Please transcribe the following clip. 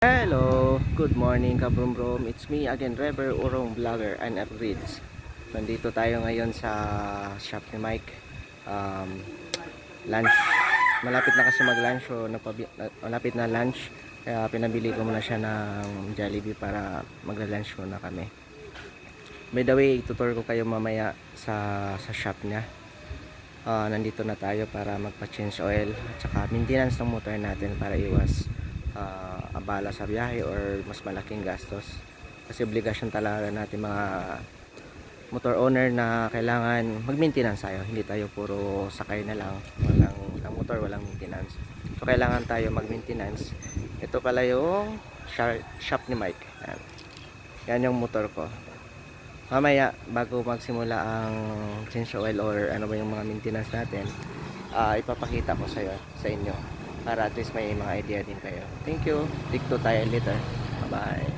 Hello, good morning kabrom-brom. It's me again, Rever Urong Vlogger and Upgrades. Nandito tayo ngayon sa shop ni Mike. Lunch. Malapit na kasi mag-lunch o malapit na lunch. Kaya pinabili ko muna siya ng Jollibee para magla-lunch muna kami. By the way, tutor ko kayo mamaya sa shop niya. Nandito na tayo para magpa-change oil at saka maintenance ng motor natin para iwas abala sa biyahe or mas malaking gastos, kasi obligasyon talaga natin mga motor owner na kailangan mag-maintenance tayo. Hindi tayo puro sakay na lang, walang motor, walang maintenance. So kailangan tayo mag-maintenance. Ito pala yung shop ni Mike. Yan yung motor ko. Mamaya bago magsimula ang change oil or ano ba yung mga maintenance natin, ipapakita ko sa inyo para at least may mga idea din kayo. Thank you. Take 2 tayo later. Bye bye.